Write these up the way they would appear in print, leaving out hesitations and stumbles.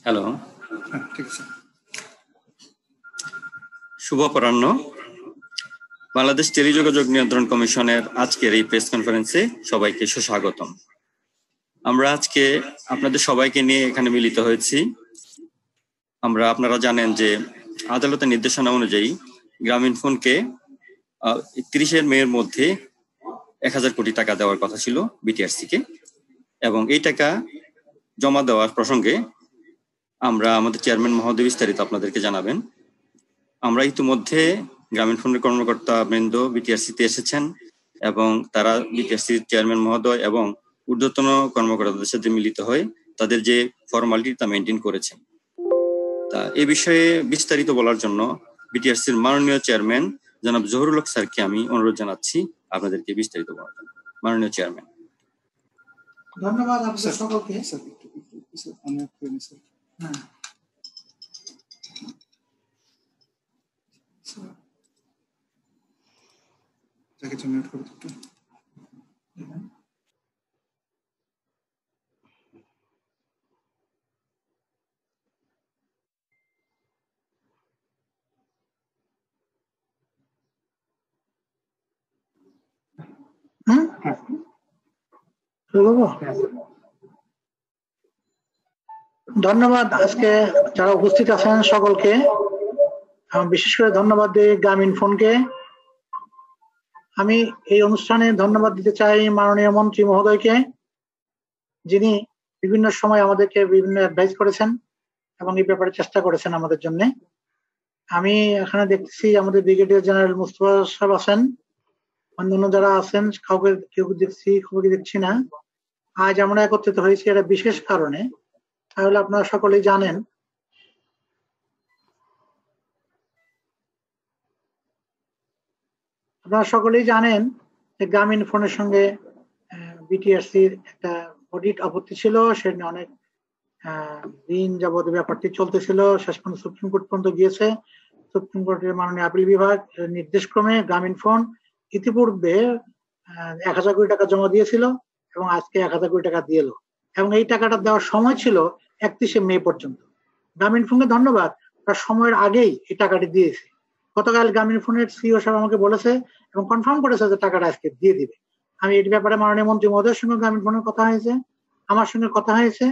Hello, ঠিক আছে। শুভ অপরাহ্ন। বাংলাদেশ টেলিযোগাযোগ নিয়ন্ত্রণ কমিশনের আজকের এই প্রেস কনফারেন্সে সবাইকে সুস্বাগতম। আমরা আজকে আপনাদের সবাইকে নিয়ে এখানে মিলিত হয়েছি। আপনারা জানেন যে আদালতের নির্দেশনা অনুযায়ী গ্রামীণফোনকে 31 মের মধ্যে 1000 কোটি টাকা দেওয়ার কথা ছিল বিটিআরসি-কে, এবং এই টাকা জমা দেওয়ার প্রসঙ্গে আমরা আমাদের চেয়ারম্যান মহোদয় বিস্তারিত আপনাদেরকে জানাবেন। আমরা ইতিমধ্যে গ্রামীণফোনের কর্মকর্তা বৃন্দ বিটিআরসি-তে এসেছেন এবং তারা বিটিআরসির চেয়ারম্যান মহোদয় এবং ঊর্ধ্বতন কর্মকর্তাদের সাথে মিলিত হয়ে তাদের যে ফর্মালিটি তা মেনটেন করেছেন। তা এই বিষয়ে বিস্তারিত বলার জন্য বিটিআরসির মাননীয় চেয়ারম্যান জনাব জহুরুল হক স্যারকে আমি অনুরোধ জানাচ্ছি আপনাদেরকে বিস্তারিত বলার জন্য। মাননীয় চেয়ারম্যান। ধন্যবাদ আপনাদের সকলকে। ধন্যবাদ আজকে যারা উপস্থিত আছেন সকলকে। বিশেষ করে ধন্যবাদ দিই গ্রামীণফোনকে। আমি এই অনুষ্ঠানে ধন্যবাদ দিতে চাই মাননীয় মন্ত্রী মহোদয়কে, যিনি বিভিন্ন সময় আমাদেরকে বিভিন্ন অ্যাডভাইস করেছেন এবং এই ব্যাপারে চেষ্টা করেছেন আমাদের জন্য। আমি এখানে দেখতেছি আমাদের ব্রিগেডিয়ার জেনারেল মুস্তফা সাহেব আছেন, অন্যান্য যারা আছেন কাউকে কেউ দেখছি কাউকে দেখছি না। আজ আমরা একত্রিত হয়েছি একটা বিশেষ কারণে। তাহলে আপনারা সকলেই জানেন যে গ্রামীণফোনের সঙ্গে বিটিআরসির একটা অডিট আপত্তি ছিল। সেটা অনেক দিন যাবত ব্যাপারটি চলতেছিল, শেষ পর্যন্ত সুপ্রিম কোর্ট পর্যন্ত গিয়েছে। সুপ্রিম কোর্টের মাননীয় আপিল বিভাগ নির্দেশক্রমে গ্রামীণফোন ইতিপূর্বে 1000 কোটি টাকা জমা দিয়েছিল এবং আজকে 1000 কোটি টাকা দিয়ে এলো, এবং এই টাকাটা দেওয়ার সময় ছিল 31 মে পর্যন্ত। গ্রামীণফোনকে ধন্যবাদ, তার সময়ের আগেই এই টাকাটি দিয়েছে। গতকাল গ্রামীণফোনের সিইও সাহেব আমাকে বলেছে এবং কনফার্ম করেছে যে টাকাটা আজকে দিয়ে দিবে। আমি এই ব্যাপারে মাননীয় মন্ত্রী মহোদয়ের সঙ্গে গ্রামীণফোনের কথা হয়েছে, আমার সঙ্গে কথা হয়েছে।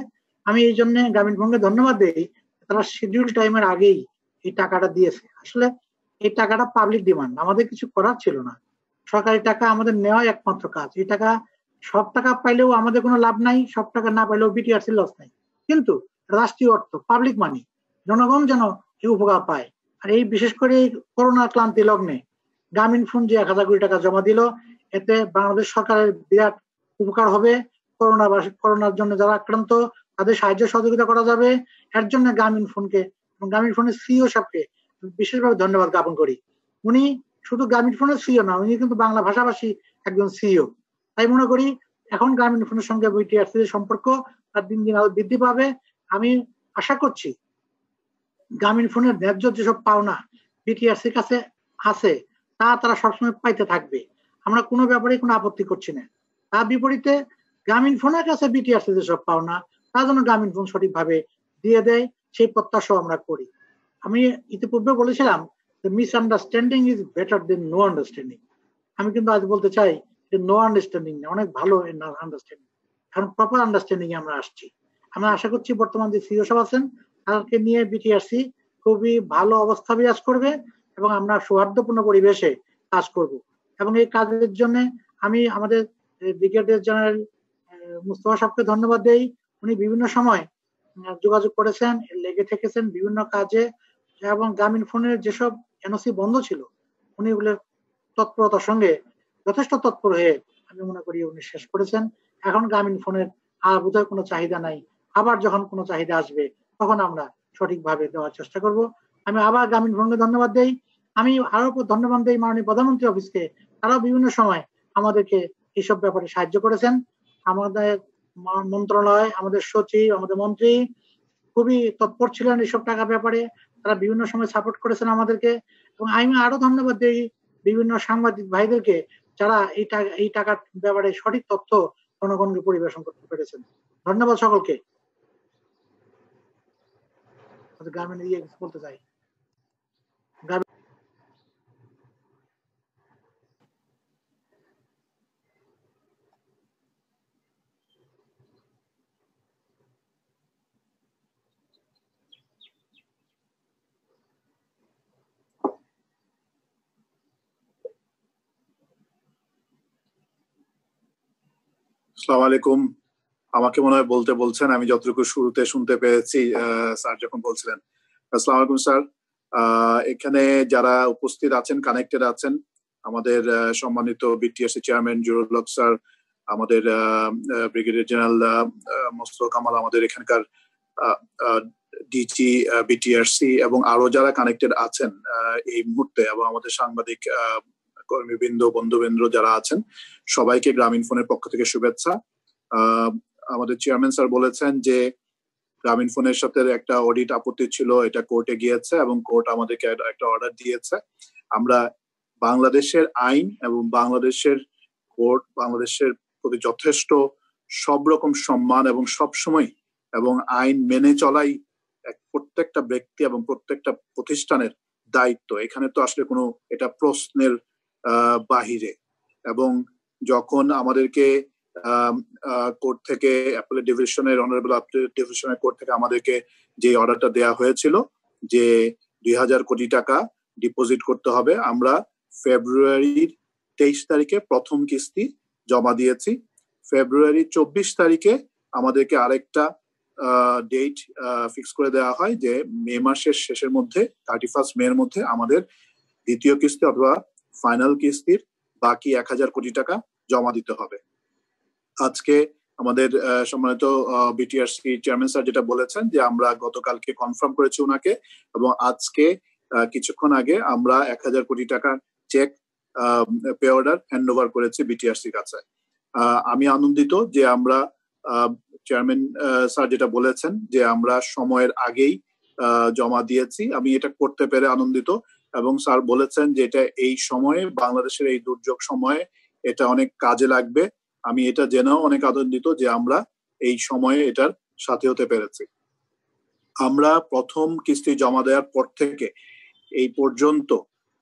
আমি এই জন্য গ্রামীণফোনকে ধন্যবাদ দিই, তারা শিডিউল টাইমের আগেই এই টাকাটা দিয়েছে। আসলে এই টাকাটা পাবলিক ডিমান্ড, আমাদের কিছু করার ছিল না। সরকারি টাকা আমাদের নেওয়াই একমাত্র কাজ। এই টাকা সব টাকা পাইলেও আমাদের কোনো লাভ নাই, সব টাকা না পাইলেও বিটিআরসি লস নাই, কিন্তু রাষ্ট্রীয় অর্থ পাবলিক মানি, জনগণ যেন এই উপকার পায়। আর এই বিশেষ করে করোনা ক্লান্তি লগ্নে গ্রামীণফোন যে 1000 কোটি টাকা জমা দিল, এতে বাংলাদেশ সরকারের বিরাট উপকার হবে। করোনার জন্য যারা আক্রান্ত তাদের সাহায্য সহযোগিতা করা যাবে। এর জন্য গ্রামীণফোনকে এবং গ্রামীণফোনের সিইও সাহেবকে বিশেষভাবে ধন্যবাদ জ্ঞাপন করি। উনি শুধু গ্রামীণফোনের সিইও না, উনি কিন্তু বাংলা ভাষাভাষী একজন সিইও। তাই মনে করি এখন গ্রামীণফোনের সঙ্গে বিটিআরসির সম্পর্ক তার দিন দিন আরো বৃদ্ধি পাবে। আমি আশা করছি গ্রামীণফোনের ন্যায্য যেসব পাওনা বিটিআরসির কাছে আছে তারা সবসময় পাইতে থাকবে। আমরা কোনো ব্যাপারে কোনো আপত্তি করছি না। তার বিপরীতে গ্রামীণফোনের কাছে বিটিআরসি যেসব পাওনা তা যেন গ্রামীণফোন সঠিকভাবে দিয়ে দেয়, সেই প্রত্যাশা আমরা করি। আমি ইতিপূর্বে বলেছিলাম যে misunderstanding is better than no understanding. আমি কিন্তু আজ বলতে চাই যে নো আন্ডারস্ট্যান্ডিং না, অনেক ভালো আন্ডারস্ট্যান্ডিং, কারণ প্রপার আন্ডারস্ট্যান্ডিং আমরা আসছি। আমরা আশা করছি বর্তমান যে সিইও সাহেব আছেন তাদেরকে নিয়ে বিটিআরসি খুবই ভালো অবস্থা বিরাজ করবে এবং আমরা সৌহার্দ্যপূর্ণ পরিবেশে কাজ করব। এবং এই কাজের জন্য আমি আমাদের ব্রিগেডিয়ার জেনারেল মুস্তফা সাহেবকে ধন্যবাদ দেই। উনি বিভিন্ন সময় যোগাযোগ করেছেন, লেগে থেকেছেন বিভিন্ন কাজে, এবং গ্রামীণফোনের যেসব এনওসি বন্ধ ছিল উনি এগুলোর তৎপরতার সঙ্গে যথেষ্ট তৎপর হয়ে আমি মনে করি উনি শেষ করেছেন। এখন গ্রামীণফোনের আর বোধহয় কোনো চাহিদা নাই। আবার যখন কোনো চাহিদা আসবে তখন আমরা সঠিকভাবে দেওয়ার চেষ্টা করব। আমি আবার গ্রামীণফোনকে ধন্যবাদ দেই। আমি আরো ধন্যবাদ দেই মাননীয় প্রধানমন্ত্রী অফিসকে, তারাও বিভিন্ন সময় আমাদেরকে এইসব ব্যাপারে সাহায্য করেছেন। আমাদের মন্ত্রণালয়, আমাদের সচিব, আমাদের মন্ত্রী খুবই তৎপর ছিলেন এইসব টাকা ব্যাপারে, তারা বিভিন্ন সময় সাপোর্ট করেছেন আমাদেরকে। এবং আমি আরো ধন্যবাদ দিই বিভিন্ন সাংবাদিক ভাইদেরকে, যারা এই টাকার ব্যাপারে সঠিক তথ্য জনগণকে পরিবেশন করতে পেরেছেন। ধন্যবাদ সকলকে। গ্রামীণ কিছু বলতে চাই। আসসালামু আলাইকুম। আমাকে মনে হয় বলতে বলছেন, আমি যতটুকু শুরুতে শুনতে পেরেছি স্যার যখন বলছিলেন। আসসালামু আলাইকুম স্যার। এখানে যারা উপস্থিত আছেন, কানেক্টেড আছেন, আমাদের সম্মানিত বিটিআরসি চেয়ারম্যান জুরুল হক স্যার, আমাদের ব্রিগেডিয়ার জেনারেল মোস্তফা কামাল, আমাদের এখানকার ডিজি বিটিআরসি এবং আরো যারা কানেক্টেড আছেন এই মুহূর্তে, এবং আমাদের সাংবাদিক কর্মীবৃন্দ, বন্ধুবৃন্দ যারা আছেন, সবাইকে গ্রামীণ ফোনের পক্ষ থেকে শুভেচ্ছা। আমাদের চেয়ারম্যান স্যার বলেছেন যে গ্রামীণ ফোনের সাথে একটা অডিট আপত্তি ছিল, এটা কোর্টে গিয়েছে এবং কোর্ট আমাদেরকে একটা অর্ডার দিয়েছে। আমরা বাংলাদেশের আইন এবং বাংলাদেশের কোর্ট, বাংলাদেশের প্রতি যথেষ্ট সব রকম সম্মান এবং সবসময় এবং আইন মেনে চলাই প্রত্যেকটা ব্যক্তি এবং প্রত্যেকটা প্রতিষ্ঠানের দায়িত্ব। এখানে তো আসলে কোনো এটা প্রশ্নের বাহিরে। এবং যখন আমাদেরকে কোর্ট থেকে অ্যাপেলেট ডিভিশনের অনারেবল অ্যাপেলেট ডিভিশনের কোর্ট থেকে আমাদেরকে যে অর্ডারটা দেওয়া হয়েছিল যে 2000 কোটি টাকা ডিপোজিট করতে হবে, আমরা ফেব্রুয়ারির 23 তারিখে প্রথম কিস্তি জমা দিয়েছি। ফেব্রুয়ারি 24 তারিখে আমাদেরকে আরেকটা ডেট ফিক্স করে দেওয়া হয় যে মে মাসের শেষের মধ্যে 31 মে এর মধ্যে আমাদের দ্বিতীয় কিস্তি অথবা ফাইনাল কিস্তির বাকি 1000 কোটি টাকা জমা দিতে হবে। আজকে আমাদের সম্মানিত বিটিআরসি চেয়ারম্যান স্যার যেটা বলেছেন যে আমরা গতকালকে কনফার্ম করেছি ওনাকে, এবং আজকে কিছুক্ষণ আগে আমরা 1000 কোটি টাকার cheque pay order hand over করেছি বিটিআরসির কাছে। আমি আনন্দিত যে আমরা চেয়ারম্যান স্যার যেটা বলেছেন যে আমরা সময়ের আগেই জমা দিয়েছি, আমি এটা করতে পেরে আনন্দিত। এবং স্যার বলেছেন যে এটা এই সময়ে, বাংলাদেশের এই দুর্যোগ সময়ে এটা অনেক কাজে লাগবে। আমি এটা জেনেও অনেক আনন্দিত যে আমরা এই সময়ে এটার সাথে হতে পেরেছি। আমরা প্রথম কিস্তি জমা দেওয়ার পর থেকে এই পর্যন্ত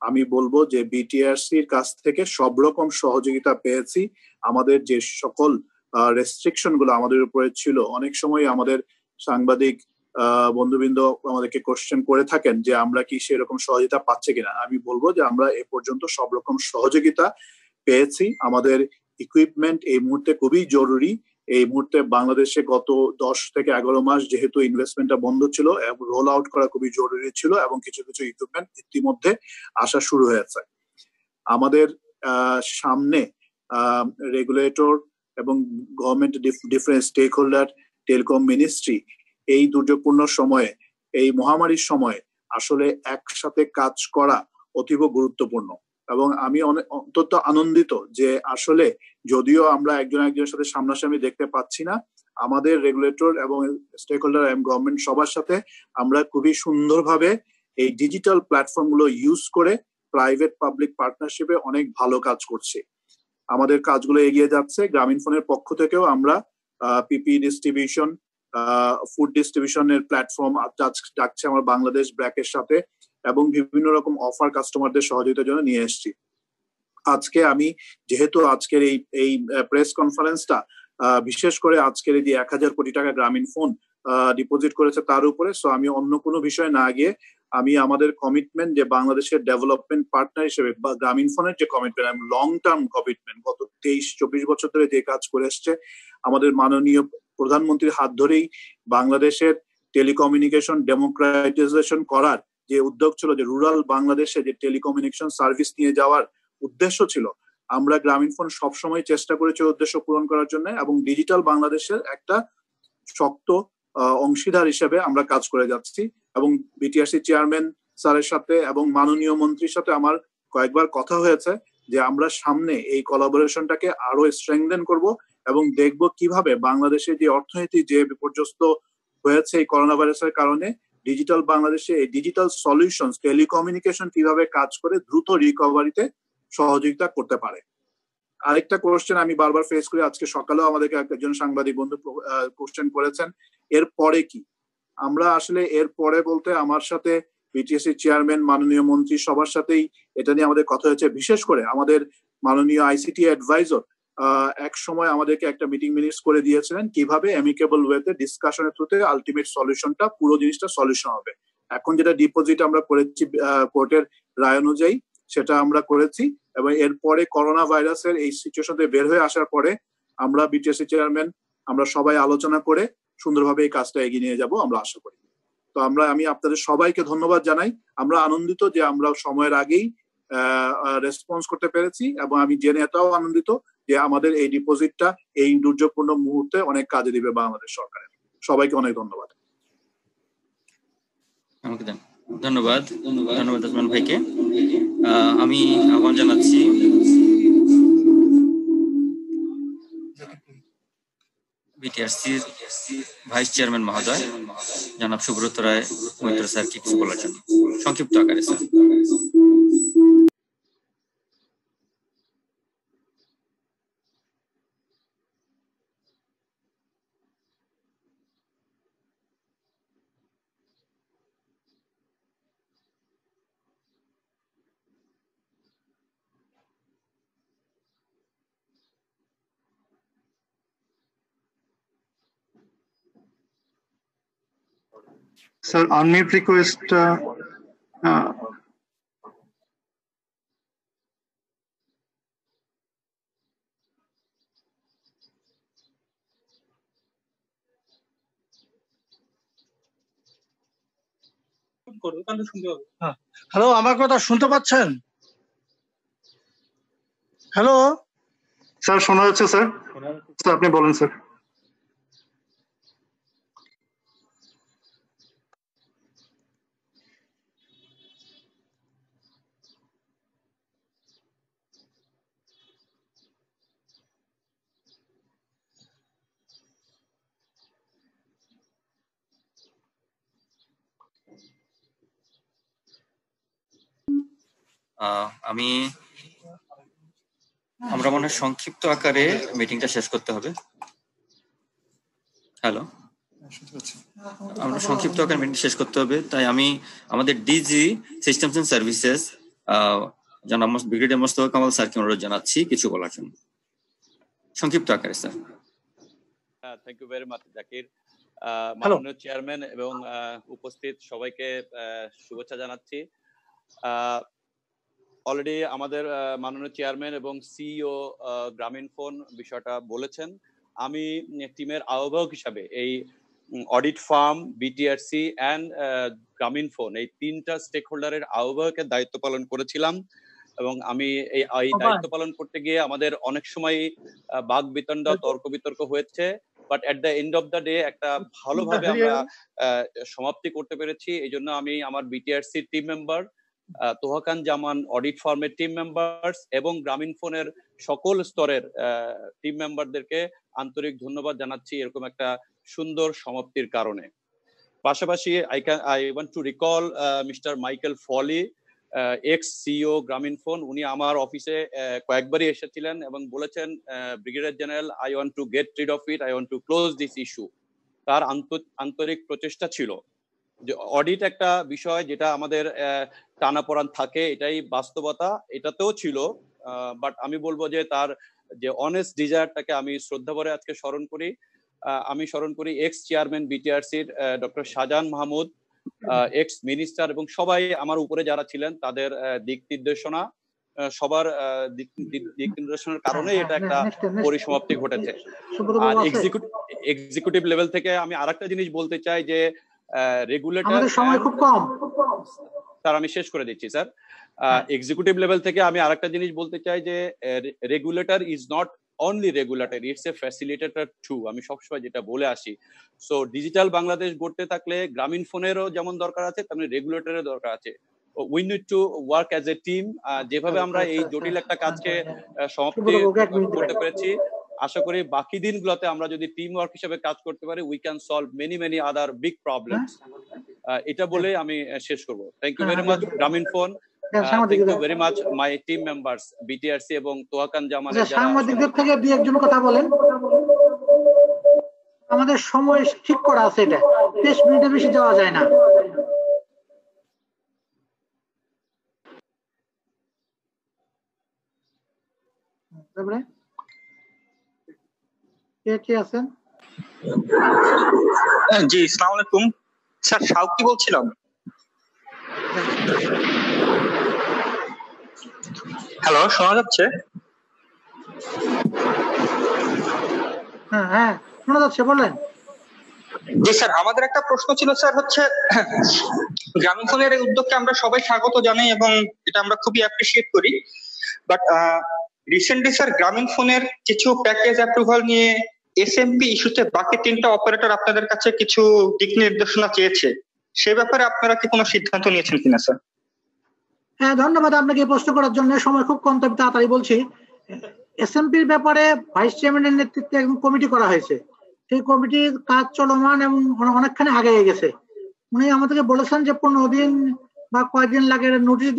আমি বলবো যে বিটিআরসির কাছ থেকে সব রকম সহযোগিতা পেয়েছি। আমাদের যে সকল রেস্ট্রিকশন গুলো আমাদের উপরে ছিল, অনেক সময় আমাদের সাংবাদিক বন্ধুবৃন্দ আমাদেরকে কোশ্চেন করে থাকেন যে আমরা কি সেরকম সহযোগিতা পাচ্ছি কিনা। আমি বলবো যে আমরা এ পর্যন্ত সব রকম সহযোগিতা পেয়েছি। আমাদের ইকুইপমেন্ট এই মুহূর্তে খুবই জরুরি। এই মুহূর্তে বাংলাদেশে গত 10 থেকে 11 মাস যেহেতু ইনভেস্টমেন্টটা বন্ধ ছিল, রোল আউট করা খুবই জরুরি ছিল, এবং কিছু কিছু ইকুইপমেন্ট ইতিমধ্যে আসা শুরু হয়েছে। আমাদের সামনে রেগুলেটর এবং government different stakeholder, telecom ministry এই দুর্যোগপূর্ণ সময়ে, এই মহামারীর সময়ে আসলে একসাথে কাজ করা অতীব গুরুত্বপূর্ণ। এবং আমি অত্যন্ত আনন্দিত যে আসলে যদিও আমরা একজন একজনের সাথে সামনাসামনি দেখতে পাচ্ছি না, আমাদের রেগুলেটর এবং স্টেক হোল্ডার এবং গভর্নমেন্ট সবার সাথে আমরা খুবই সুন্দরভাবে এই ডিজিটাল প্ল্যাটফর্ম গুলো ইউজ করে প্রাইভেট পাবলিক পার্টনারশিপে অনেক ভালো কাজ করছি। আমাদের কাজগুলো এগিয়ে যাচ্ছে। গ্রামীণ ফোনের পক্ষ থেকেও আমরা পিপি ডিস্ট্রিবিউশন, ফুড ডিস্ট্রিবিউশনের প্ল্যাটফর্ম ডাকছে আমার বাংলাদেশ ব্র্যাকের সাথে, এবং বিভিন্ন রকম অফার কাস্টমারদের সহযোগিতার জন্য নিয়ে এসেছি। আজকে আমি যেহেতু আজকের এই প্রেস কনফারেন্সটা বিশেষ করে আজকের এই যে 1000 কোটি টাকা গ্রামীণ ফোন ডিপোজিট করেছে তার উপরে, সো আমি অন্য কোনো বিষয় না গিয়ে আমি আমাদের কমিটমেন্ট যে বাংলাদেশের ডেভেলপমেন্ট পার্টনার হিসেবে বা গ্রামীণ ফোনের যে কমিটমেন্ট, লং টার্ম কমিটমেন্ট, গত 23-24 বছর ধরে যে কাজ করে এসছে আমাদের মাননীয় প্রধানমন্ত্রীর হাত ধরেই বাংলাদেশের টেলিকমিউনিকেশন ডেমোক্রাটাইজেশন করার যে উদ্যোগ ছিল, যে রুরাল বাংলাদেশে যে টেলিকমিউনিকেশন সার্ভিস নিয়ে যাওয়ার উদ্দেশ্য ছিল, আমরা গ্রামীণ ফোন সবসময় চেষ্টা করেছি উদ্দেশ্য পূরণ করার জন্য, এবং ডিজিটাল বাংলাদেশের একটা শক্ত অংশীদার হিসেবে আমরা কাজ করে যাচ্ছি। এবং বিটিআরসি চেয়ারম্যান স্যারের সাথে এবং মাননীয় মন্ত্রীর সাথে আমার কয়েকবার কথা হয়েছে যে আমরা সামনে এই কোলাবোরেশনটাকে আরো স্ট্রেংথেন করব এবং দেখব কিভাবে বাংলাদেশের যে অর্থনীতি যে বিপর্যস্ত হয়েছে এই করোনা ভাইরাসের কারণে, ডিজিটাল বাংলাদেশে এই ডিজিটাল সলিউশন টেলিকমিউনিকেশন কিভাবে কাজ করে দ্রুত রিকভারিতে সহযোগিতা করতে পারে। আরেকটা কোশ্চেন আমি বারবার ফেস করি, আজকে সকালেও আমাদেরকে একজন সাংবাদিক বন্ধু কোশ্চেন করেছেন, এর পরে কি? আমরা আসলে এর পরে বলতে আমার সাথে বিটিএসসি চেয়ারম্যান, মাননীয় মন্ত্রী, সবার সাথেই এটা নিয়ে আমাদের কথা হয়েছে। বিশেষ করে আমাদের মাননীয় আইসিটি অ্যাডভাইজর এক সময় আমাদেরকে একটা মিটিং মিনিটস করে দিয়েছিলেন কিভাবে অ্যামিকেবল ওয়েতে ডিসকাশনের থ্রুতে আলটিমেট সলিউশনটা, পুরো জিনিসটা সলিউশন হবে। এখন যেটা ডিপোজিট আমরা করেছি কোর্টের রায় অনুযায়ী সেটা আমরা করেছি, এবং এরপরে করোনা ভাইরাসের এই সিচুয়েশন থেকে বের হয়ে আসার পরে আমরা বিটিএসসি চেয়ারম্যান আমরা সবাই আলোচনা করে সুন্দরভাবে এই কাজটা এগিয়ে নিয়ে যাব আমরা আশা করি। তো আমি আপনাদের সবাইকে ধন্যবাদ জানাই। আমরা আনন্দিত যে আমরা সময়ের আগেই রেসপন্স করতে পেরেছি, এবং আমি জেনে এটাও আনন্দিত যে আমাদের এই ডিপোজিটটা এই দুর্যোগপূর্ণ মুহূর্তে অনেক কাজে দিবে বাংলাদেশ সরকারের। সবাইকে অনেক ধন্যবাদ। ধন্যবাদ আজমান ভাইকে। আমি আহ্বান জানাচ্ছি বিটিআরসির ভাইস চেয়ারম্যান মহোদয় জনাব সুব্রত রায় মৈত্র স্যারকে কিছু বলার জন্য সংক্ষিপ্ত আকারে। Sir, Sir, unmute request. Hello, আমার কথা শুনতে পাচ্ছেন? হ্যালো স্যার, শোনা যাচ্ছে স্যার। স্যার আপনি বলেন স্যার। আমরা মনে হয় সংক্ষিপ্ত আকারে মিটিংটা শেষ করতে হবে। হ্যালো, আমরা সংক্ষিপ্ত আকারে মিটিং শেষ করতে হবে, তাই আমি আমাদের ডিজি সিস্টেমস এন্ড সার্ভিসেস জনাব ব্রিগেডিয়ার মোস্তফা কামাল স্যারকে অনুরোধ জানাচ্ছি কিছু বলার জন্য সংক্ষিপ্ত আকারে। Sir, thank you very much Zakir. মাননীয় চেয়ারম্যান এবং উপস্থিত সবাইকে শুভেচ্ছা জানাচ্ছি। অলরেডি আমাদের মাননীয় চেয়ারম্যান এবং সিইও গ্রামীণ ফোন বিষয়টা বলেছেন। আমি টিমের আহ্বায়ক হিসাবে এই অডিট ফার্ম, বিটিআরসি অ্যান্ড গ্রামীণ ফোন এই তিনটা স্টেক হোল্ডারের আহ্বায়কের দায়িত্ব পালন করেছিলাম, এবং আমি এই দায়িত্ব পালন করতে গিয়ে আমাদের অনেক সময় বাক বিতণ্ডা, তর্ক বিতর্ক হয়েছে, but at the end of the day একটা ভালোভাবে আমরা সমাপ্তি করতে পেরেছি। এই জন্য আমি আমার বিটিআরসি টিম মেম্বার, তোহাকান জামান অডিট ফার্মের টিম মেম্বার্স এবং গ্রামীণ ফোনের সকল স্তরের টিম মেম্বারদেরকে আন্তরিক ধন্যবাদ জানাচ্ছি এরকম একটা সুন্দর সমাপ্তির কারণে। পাশাপাশি I want to recall mister Michael Fali, x CEO গ্রামীণ ফোন। উনি আমার অফিসে কয়েকবারই এসেছিলেন এবং বলেছেন, brigadier general, I want to get rid of it, I want to close this issue. তার আন্তরিক প্রচেষ্টা ছিল। যে অডিট একটা বিষয় যেটা আমাদের টানাপোড়ান থাকে, এটাই বাস্তবতা, এটাতেও ছিল, বাট আমি বলবো যে তার যে অনেস্ট ডিজায়ারটাকে আমি শ্রদ্ধা ভরে আজকে স্মরণ করি। আমি স্মরণ করি এক্স চেয়ারম্যান বিটিআরসির doctor Shahjahan Mahmud, x minister এবং সবাই আমার উপরে যারা ছিলেন তাদের দিক নির্দেশনা, সবার দিক নির্দেশনার কারণে এটা একটা পরিসমাপ্তি ঘটেছে। আর এক্সিকিউটিভ লেভেল থেকে আমি আরেকটা জিনিস বলতে চাই যে রেগুলেটর, স্যার আমি শেষ করে দিচ্ছি স্যার, এক্সিকিউটিভ লেভেল থেকে আমি আরেকটা জিনিস বলতে চাই যে regulator is not only regulator, it's a facilitator too. আমি সবসময় যেটা বলে আসি, সো ডিজিটাল বাংলাদেশ গড়তে থাকলে গ্রামীণ ফোনেরও যেমন দরকার আছে তেমনি রেগুলেটরের দরকার আছে। We need to work as a team. যেভাবে আমরা এই জটিল একটা কাজকে সমাপ্তি করতে পেরেছি, আশা করি বাকি দিনগুলোতে আমরা যদি টিম ওয়ার্ক হিসেবে কাজ করতে পারি, we can solve many other big problems. এটা বলে আমি শেষ করব। Thank you very much Grameenphone, thank you very much my team members BTRC এবং তোয়াকান জামানের যারা। সাংবাদিকদের থেকে দুই একজন কথা বলেন। আমাদের সময় ঠিক করা আছে, এটা 30 মিনিটের বেশি যাওয়া যায় না। তারপরে কে আছেন? জি, আসসালামু আলাইকুম স্যার, শাওকি বলছিলাম। হ্যালো, শোনা যাচ্ছে? হ্যাঁ শোনা যাচ্ছে, বলেন। জি স্যার, আমাদের একটা প্রশ্ন ছিল স্যার, হচ্ছে গ্রামীণফোনের এই উদ্যোগকে আমরা সবাই স্বাগত জানাই এবং এটা আমরা খুবই অ্যাপ্রিসিয়েট করি। বাট রিসেন্টলি স্যার গ্রামীণফোনের কিছু প্যাকেজ অ্যাপ্রুভাল নিয়ে এসএমপি ইস্যুতে বাকি 3টা অপারেটর আপনাদের কাছে কিছু দিক নির্দেশনা চেয়েছে, সে ব্যাপারে আপনারা কি কোনো সিদ্ধান্ত নিয়েছেন কিনা স্যার? হ্যাঁ, ধন্যবাদ আপনাকে প্রশ্ন করার জন্য। সময় খুব কম, তবে তাড়াতাড়ি বলছি। এসএমপির ব্যাপারে ভাইস চেয়ারম্যানের নেতৃত্বে একজন কমিটি করা হয়েছে। সেই কমিটির কাজ চলমান এবং অনেকখানি আগে গেছে। উনি আমাদেরকে বলেছেন যে 15 দিন বা কয়েকদিন লাগে নোটিশ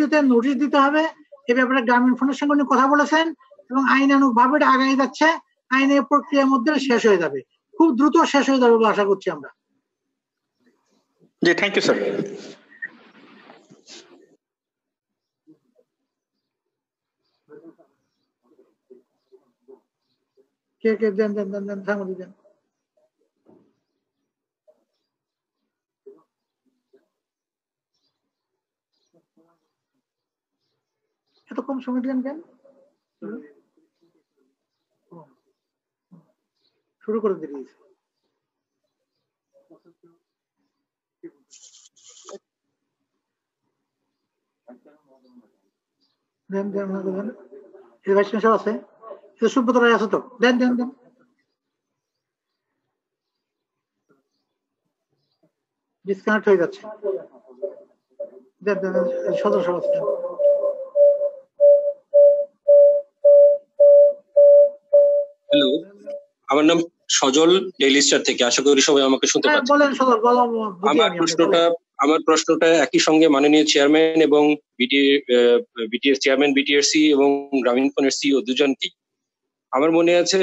দিতে হবে। এই ব্যাপারে গ্রামীণফোনের সঙ্গে উনি কথা বলেছেন এবং আইনানুগ ভাবে এটা আগায় যাচ্ছে। আইনের প্রক্রিয়ার মধ্যে শেষ হয়ে যাবে, খুব দ্রুত শেষ হয়ে যাবে বলে আশা করছি আমরা। জি, থ্যাংক ইউ স্যার। কে দেন সাংবাদিক দেন। এত কম সময় দিলেন কেন? শুরু করে দিয়েছি। সব আছে, সুব্রত রায় আছে তো, দেন ডিসকানেক্ট হয়ে যাচ্ছে। সদস্য আছে। হ্যালো, আমার নাম সজল, ডেইলি স্টার থেকে। আশা করি সবাই আমাকে শুনতে পাচ্ছেন। বলেন সজল, বলো। আমার প্রশ্নটা একই সঙ্গে মাননীয় চেয়ারম্যান এবং বিটিএস চেয়ারম্যান, বিটিআরসি এবং গ্রামীণফোনের সিইও দুজনকেই। আমার মনে আছে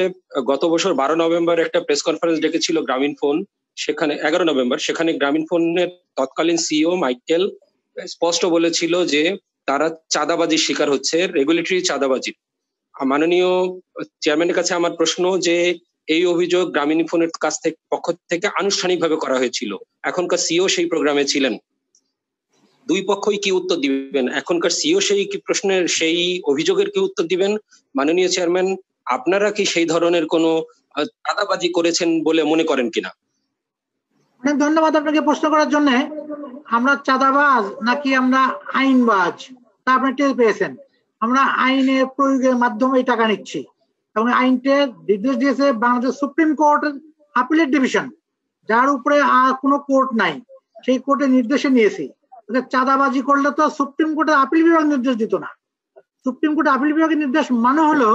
গত বছর 12 নভেম্বর একটা প্রেস কনফারেন্স ডেকেছিল গ্রামীণফোন, সেখানে 11 নভেম্বর, সেখানে গ্রামীণফোনের তৎকালীন সিইও মাইকেল স্পষ্ট বলেছিল যে তারা চাঁদাবাজির শিকার হচ্ছে, রেগুলেটরি চাঁদাবাজি। মাননীয় চেয়ারম্যানের কাছে আমার প্রশ্ন যে এই অভিযোগ গ্রামীণফোনের পক্ষ থেকে আনুষ্ঠানিকভাবে করা হয়েছিল, এখনকার সিইও সেই প্রোগ্রামে ছিলেন, দুই পক্ষই কি উত্তর দিবেন? এখনকার সিইও সেই প্রশ্নের, সেই অভিযোগের কি উত্তর দিবেন? মাননীয় চেয়ারম্যান, আপনারা কি সেই ধরনের কোনো চাঁদাবাজি করেছেন বলে মনে করেন কিনা? ধন্যবাদ আপনাকে প্রশ্ন করার জন্য। আমরা চাঁদাবাজ নাকি আমরা আইনবাজ তা আপনি টের পেয়েছেন। আমরা আইনের প্রয়োগের মাধ্যমে এই টাকা নিচ্ছি এবং আইনটা নির্দেশ দিয়েছে বাংলাদেশ সুপ্রিম কোর্টের আপিলেট ডিভিশন, যার উপরে আর কোনো কোর্ট নাই, সেই কোর্টের নির্দেশে নিয়েছি। চাঁদাবাজি করলে তো সুপ্রিম কোর্টের আপিল বিভাগ নির্দেশ দিত না। সুপ্রিম কোর্টের আপিল বিভাগের নির্দেশ মানে হলো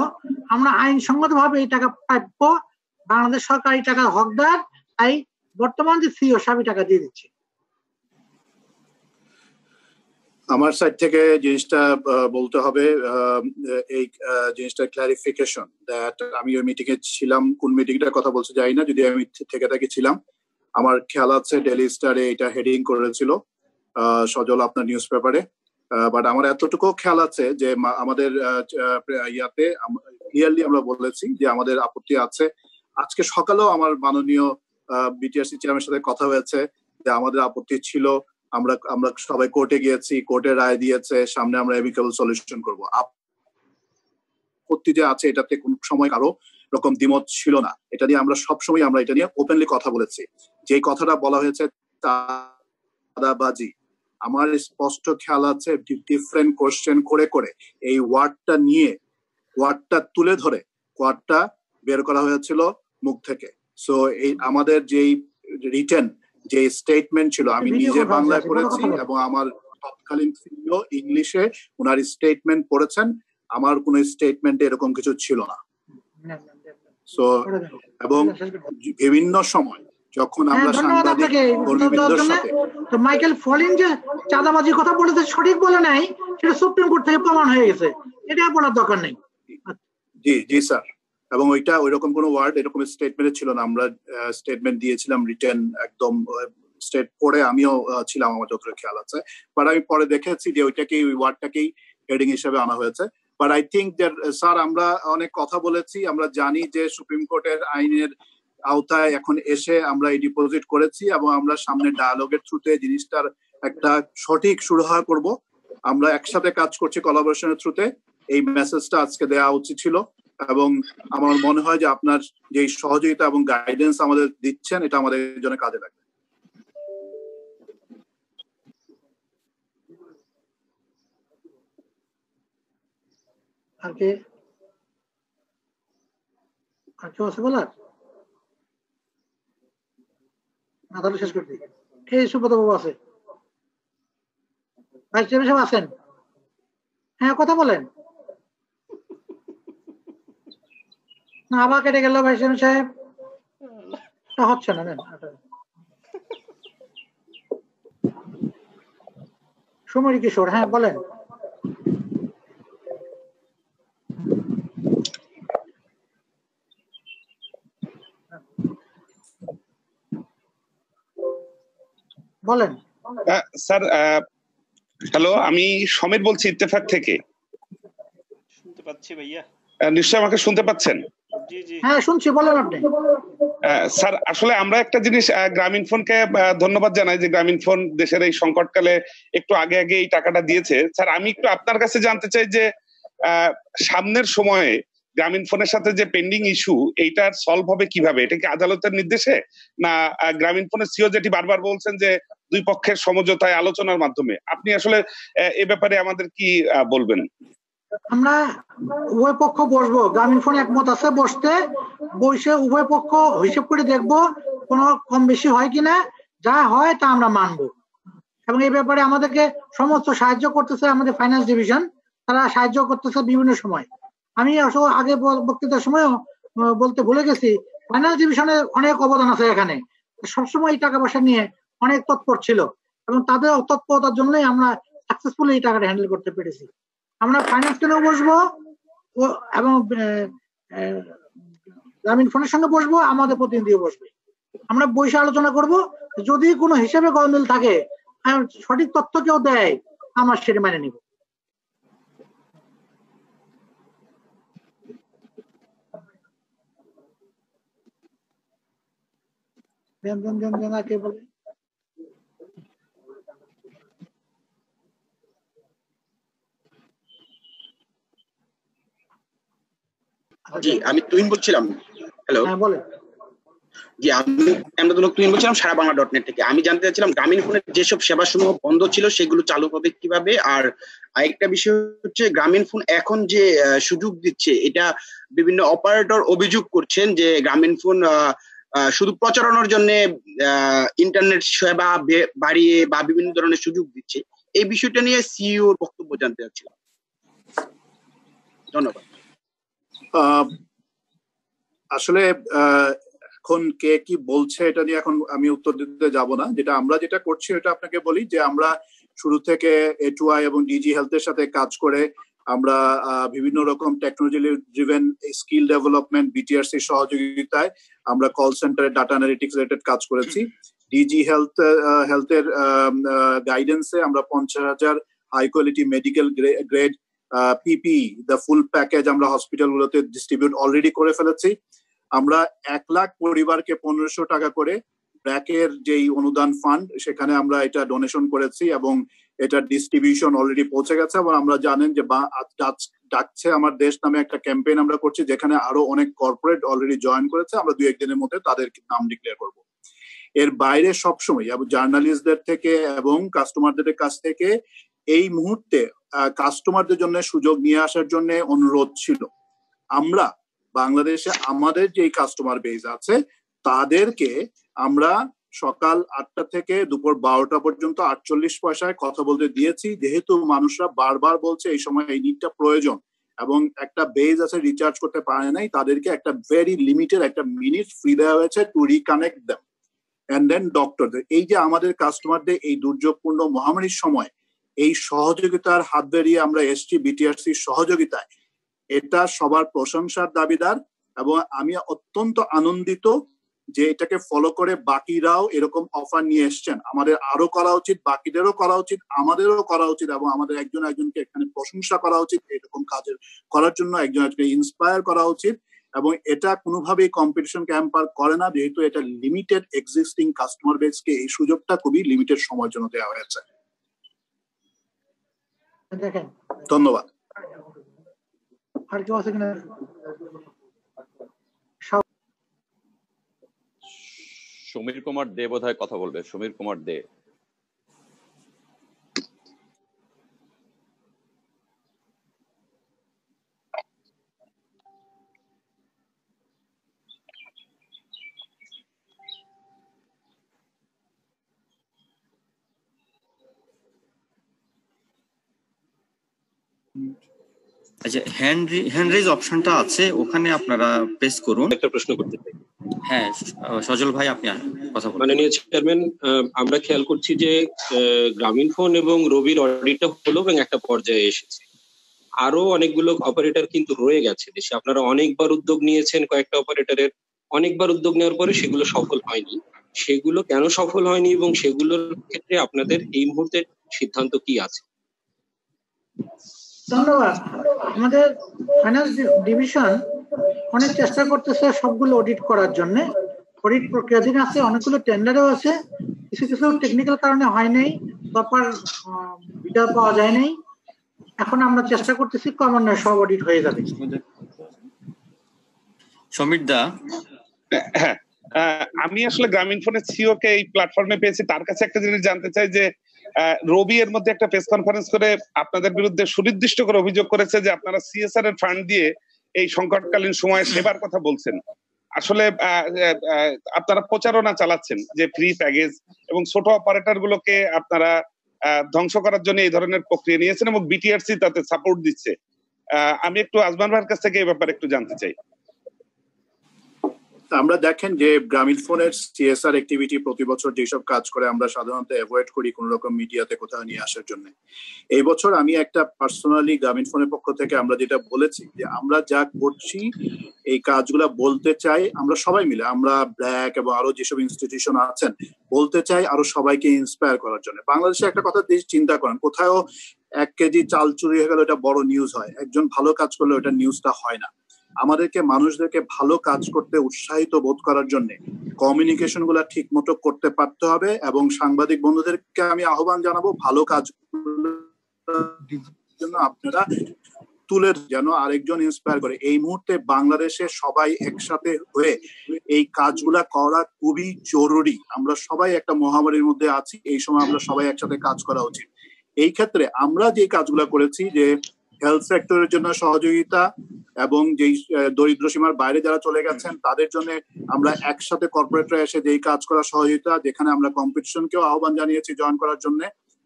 আমরা আইনসঙ্গত ভাবে এই টাকা প্রাপ্য, বাংলাদেশ সরকার এই টাকার হকদার, তাই বর্তমান যে সিইও সাহেব টাকা দিয়ে দিচ্ছে। আমার সাইড থেকে জিনিসটা বলতে হবে, এই জিনিসটা ক্লারিফিকেশন দ্যাট আমি ওই মিটিং এ ছিলাম, কোন মিটিংটার কথা বলতে যাই না, যদি আমি থেকে ছিলাম। আমার খেয়াল আছে ডেইলি স্টারে এটা হেডিং করেছিল সজল আপনার নিউজ পেপারে। বাট আমার এতটুকু খেয়াল আছে যে আমাদের ইয়াতে ক্লিয়ারলি আমরা বলেছি যে আমাদের আপত্তি আছে। আজকে সকালেও আমার মাননীয় বিটিআরসি চেয়ারম্যানের সাথে কথা হয়েছে যে আমাদের আপত্তি ছিল, আমরা সবাই কোর্টে গিয়েছি, কোর্টে রায় দিয়েছে, সামনে আমরা এমিকেবল সলিউশন করব। আপত্তি যে আছে এটাতে কোন সময় কারো রকম দ্বিমত ছিল না। এটা নিয়ে আমরা সবসময় আমরা এটা নিয়ে ওপেনলি কথা বলেছি। যে কথাটা বলা হয়েছে চাঁদাবাজি, আমার স্পষ্ট খেয়াল আছে ডিফারেন্ট কোশ্চেন করে এই ওয়ার্ডটা নিয়ে, ওয়ার্ডটা তুলে ধরে ওয়ার্ডটা বের করা হয়েছিল মুখ থেকে। সো এই আমাদের যেই রিটেন যে স্টেটমেন্ট ছিল, আমি নিজে বাংলায় পড়েছি এবং আমার তৎকালীন সিইও ইংলিশে ওনার স্টেটমেন্ট পড়েছেন, আমার কোন স্টেটমেন্টে এরকম কিছু ছিল না। সো এবং বিভিন্ন সময় যখন আমরা সাংবাদিক কর্মীবৃন্দের সাথে মাইকেল ফলিন যে চাঁদাবাজির কথা বলেছে সঠিক বলে নাই, সেটা সুপ্রিম কোর্ট থেকে প্রমাণ হয়ে গেছে, এটা বলার দরকার নেই। জি স্যার, এবং ওইটা ওইরকম কোনো ওয়ার্ড এরকম স্টেটমেন্টে ছিল না। আমরা স্টেটমেন্ট দিয়েছিলাম রিটেন, একদম স্টেট পড়ে আমিও ছিলাম, আমার যতটা খেয়াল আছে। বাট আমি পরে দেখেছি যে ওইটাকেই, ওই ওয়ার্ডটাকেই হেডিং হিসেবে আনা হয়েছে। But I think that sir, আমরা অনেক কথা বলেছি, আমরা জানি যে সুপ্রিম কোর্টের আইনের আওতায় এখন এসে আমরা এই ডিপোজিট করেছি এবং আমরা সামনে ডায়ালগের থ্রুতে জিনিসটার একটা সঠিক সুরাহা করব। আমরা একসাথে কাজ করছি কোলাবোরেশনের থ্রুতে। এই মেসেজটা আজকে দেওয়া উচিত ছিল এবং আমার মনে হয় যে আপনার যে সহযোগিতা এবং গাইডেন্স আমাদের দিচ্ছেন, এটা আমাদের জন্য কাজে লাগবে। আর কেউ আছে বলার? না, তাহলে শেষ করতে। এই সুব্রত বাবু আছে, ভাইস চেয়ারম্যান সাহেব আছেন? হ্যাঁ, কথা বলেন না। আবার কেটে গেল ভাইস চেয়ারম্যান সাহেব, হচ্ছে না। সুমরি কিশোর, হ্যাঁ বলেন। বলেন স্যার। হ্যালো, আমি সমীর বলছি ইত্তেফাক থেকে। শুনতে পাচ্ছি ভাইয়া। নিশ্চয়ই আমাকে শুনতে পাচ্ছেন? জি জি, হ্যাঁ শুনছি, বলেন আপনি। স্যার, আসলে আমরা একটা জিনিস গ্রামীণফোনকে ধন্যবাদ জানাই যে গ্রামীণফোন দেশের এই সংকটকালে একটু আগে আগে এই টাকাটা দিয়েছে। স্যার, আমি একটু আপনার কাছে জানতে চাই যে সামনের সময়ে গ্রামীণফোনের সাথে যে পেন্ডিং ইস্যু, এইটার সলভ হবে কিভাবে? এটা কি আদালতের নির্দেশে, না গ্রামীণফোনের সিও যেটি বারবার বলছেন যে দুই পক্ষের সমঝোতায় আলোচনার মাধ্যমে? আপনি আসলে এ ব্যাপারে আমাদের কি বলবেন? আমরা উভয় পক্ষ বসবো, গ্রামীণফোন একমত আছে বসতে, বসে উভয় পক্ষ হিসেব করে দেখবো কোনো কম বেশি হয় কিনা, যা হয় তা আমরা মানবো। এবং এই ব্যাপারে আমাদেরকে সমস্ত সাহায্য করতেছে আমাদের ফাইন্যান্স ডিভিশন, তারা সাহায্য করতেছে বিভিন্ন সময়। আমি আসলে আগে বক্তৃতার সময়ও বলতে ভুলে গেছি, ফাইন্যান্স ডিভিশনের অনেক অবদান আছে এখানে। সবসময় এই টাকা পয়সা নিয়ে অনেক তৎপর ছিল এবং তাদের তৎপরতার জন্যই আমরা সাকসেসফুলি এই টাকাটা হ্যান্ডেল করতে পেরেছি। আমরা ফাইন্যান্স কেনেও বসবো এবং গ্রামীণফোনের সঙ্গে বসবো, আমাদের প্রতিনিধিও বসবে। আমরা বসে আলোচনা করব, যদি কোনো হিসেবে গরমিল থাকে, সঠিক তথ্য কেউ দেয়, আমরা সেটা মেনে নিব। কে বলে? জি, আমি তুহিন বলছিলাম। হ্যালো, বলেন। জি, আমি এমদাদুল তুহিন বলছিলাম সারা বাংলা .net থেকে। আমি জানতে চাচ্ছিলাম গ্রামীণফোনের যেসব সেবাসমূহ বন্ধ ছিল সেগুলো চালু হবে কিভাবে? আর আরেকটা বিষয় হচ্ছে, গ্রামীণফোন এখন যে সুযোগ দিচ্ছে, এটা বিভিন্ন অপারেটর অভিযোগ করছেন যে গ্রামীণফোন শুধু প্রচারণার জন্য ইন্টারনেট সেবা বাড়িয়ে বা বিভিন্ন ধরনের সুযোগ দিচ্ছে। এই বিষয়টা নিয়ে সিইওর বক্তব্য জানতে চাচ্ছিলাম। ধন্যবাদ। আসলে এখন কে কি বলছে এটা নিয়ে এখন আমি উত্তর দিতে যাব না। যেটা করছি এটা আপনাকে বলি যে আমরা শুরু থেকে A2I এবং ডিজি হেলথের সাথে কাজ করে আমরা বিভিন্ন রকম technology driven skill development BTRC সহযোগিতায় আমরা কল সেন্টারে ডাটা অ্যানালিটিক্স রিলেটেড কাজ করেছি। ডিজি হেলথের গাইডেন্সে আমরা 50,000 high quality medical grade PP the full package আমরা হসপিটালগুলোতে ডিস্ট্রিবিউট অলরেডি করে ফেলেছি। আমরা 1 লাখ পরিবারকে 1500 টাকা করে ব্র্যাকের যেই অনুদান ফান্ড, সেখানে আমরা এটা ডোনেশন করেছি এবং এটা ডিস্ট্রিবিউশন অলরেডি পৌঁছে গেছে। এবং আমরা জানেন যে ডাকছে আমার দেশ নামে একটা ক্যাম্পেইন আমরা করছি, যেখানে আরো অনেক কর্পোরেট অলরেডি জয়েন করেছে। আমরা 2-1 দিনের মধ্যে তাদের নাম ডিক্লেয়ার করব। এর বাইরে সবসময় জার্নালিস্টদের থেকে এবং কাস্টমারদের কাছ থেকে এই মুহূর্তে কাস্টমারদের জন্য সুযোগ নিয়ে আসার জন্য অনুরোধ ছিল। আমরা বাংলাদেশে আমাদের যে কাস্টমার বেস আছে তাদেরকে আমরা সকাল 8টা থেকে দুপুর 12টা পর্যন্ত 48 পয়সায় কথা বলতে দিয়েছি, যেহেতু মানুষরা বারবার বলছে এই সময় এই নিটটা প্রয়োজন এবং একটা বেজ আছে রিচার্জ করতে পারে নাই, তাদেরকে একটা ভেরি লিমিটেড একটা মিনিট ফ্রি দেওয়া হয়েছে to reconnect them and then ডক্টরদের। এই যে আমাদের কাস্টমারদের এই দুর্যোগপূর্ণ মহামারীর সময় এই সহযোগিতার হাত বেরিয়ে আমরা এসছি বিটিআরসির সহযোগিতায়, এটা সবার প্রশংসার দাবিদার এবং আমি অত্যন্ত আনন্দিত যে এটাকে ফলো করে বাকিরাও এরকম অফার নিয়ে এসছেন। আমাদের আরো করা উচিত, বাকিদেরও করা উচিত, আমাদেরও করা উচিত এবং আমাদের একজন একজনকে এখানে প্রশংসা করা উচিত, এরকম কাজের করার জন্য একজন একজনকে ইন্সপায়ার করা উচিত। এবং এটা কোনোভাবেই কম্পিটিশনকে হ্যাম্পার করে না, যেহেতু এটা লিমিটেড এক্সিস্টিং কাস্টমার বেসকে এই সুযোগটা খুবই লিমিটেড সময়ের জন্য দেওয়া হয়েছে। ধন্যবাদ। আর কেউ আছে কিনা? সমীর কুমার দে বোধহয় কথা বলবে। সমীর কুমার দে। আচ্ছা, হ্যান্ড রেজ অপশনটা আছে, ওখানে আপনারা প্রেস করুন। একটা প্রশ্ন করতে চাই। হ্যাঁ, সজল ভাই আপনি কথা বলুন। মাননীয় চেয়ারম্যান, আমরা খেয়াল করছি যে গ্রামীণফোন এবং রবির অডিটটা হলো এবং একটা পর্যায়ে এসেছে। আরো অনেকগুলো অপারেটর কিন্তু রয়ে গেছে দেশে। আপনারা অনেকবার উদ্যোগ নিয়েছেন, কয়েকটা অপারেটরের অনেকবার উদ্যোগ নেওয়ার পরে সেগুলো সফল হয়নি। সেগুলো কেন সফল হয়নি এবং সেগুলোর ক্ষেত্রে আপনাদের এই মুহূর্তে সিদ্ধান্ত কি আছে? ধন্যবাদ। আমাদের ফাইন্যান্স ডিভিশন অনেক চেষ্টা করতেছে সবগুলো অডিট করার জন্য। অডিট প্রক্রিয়াধীন আছে, অনেকগুলো টেন্ডারও আছে, কিছু কিছু টেকনিক্যাল কারণে হয় নাই, প্রপার বিডার পাওয়া যায় নাই। এখন আমরা চেষ্টা করতেছি ক্রমান্বয়ে সব অডিট হয়ে যাবে। সমীর দা, হ্যাঁ, আমি আসলে গ্রামীণফোনের সিও কে এই প্ল্যাটফর্মে পেয়েছি। তার কাছে একটা জিনিস জানতে চাই যে রবি এর মধ্যে একটা প্রেস কনফারেন্স করে আপনাদের বিরুদ্ধে সুনির্দিষ্ট করে অভিযোগ করেছে যে আপনারা সিএসআর এর ফান্ড দিয়ে এই সংকটকালীন সময়ে সেবার কথা বলছেন। আসলে আপনারা প্রচারণা চালাচ্ছেন যে ফ্রি প্যাকেজ এবং ছোট অপারেটর গুলোকে আপনারা ধ্বংস করার জন্য এই ধরনের প্রক্রিয়া নিয়েছেন এবং বিটিআরসি তাতে সাপোর্ট দিচ্ছে। আমি একটু আজমান ভাইয়ের কাছ থেকে এই ব্যাপারে একটু জানতে চাই। আমরা দেখেন যে গ্রামীণফোনের সিএসআর অ্যাক্টিভিটি প্রতি বছর যেসব কাজ করে আমরা সাধারণত অ্যাভয়েড করি কোন রকম মিডিয়াতে কোথাও নিয়ে আসার জন্য। এই বছর আমি একটা পার্সোনালি গ্রামীণফোনের পক্ষ থেকে আমরা যেটা বলেছি যে আমরা যা করছি এই কাজগুলা বলতে চাই আমরা সবাই মিলে, আমরা ব্ল্যাক এবং আরো যেসব ইনস্টিটিউশন আছেন বলতে চাই আরো সবাইকে ইন্সপায়ার করার জন্য। বাংলাদেশে একটা কথা চিন্তা করেন, কোথাও 1 কেজি চাল চুরি হয়ে গেলে এটা বড় নিউজ হয়, একজন ভালো কাজ করলে ওটা নিউজটা হয় না। আমাদেরকে মানুষদেরকে ভালো কাজ করতে উৎসাহিত বোধ করার জন্য কমিউনিকেশন গুলা ঠিক মতো করতে পারতে হবে এবং সাংবাদিক বন্ধুদেরকে আমি আহ্বান জানাবো ভালো কাজ জন্য আপনারা তুলে যেন আরেকজন ইন্সপায়ার করে। এই মুহূর্তে বাংলাদেশে সবাই একসাথে হয়ে এই কাজগুলা করা খুবই জরুরি। আমরা সবাই একটা মহামারীর মধ্যে আছি, এই সময় আমরা সবাই একসাথে কাজ করা উচিত। এই ক্ষেত্রে আমরা যে কাজগুলা করেছি যে হেলথ সেক্টরের জন্য সহযোগিতা এবং যেই দরিদ্র সীমার বাইরে যারা চলে গেছেন তাদের জন্য আমরা একসাথে কর্পোরেটরা এসে যেই কাজ করার সহযোগিতা, যেখানে আমরা কম্পিটিশনকেও আহ্বান জানিয়েছি জয়েন করার জন্য,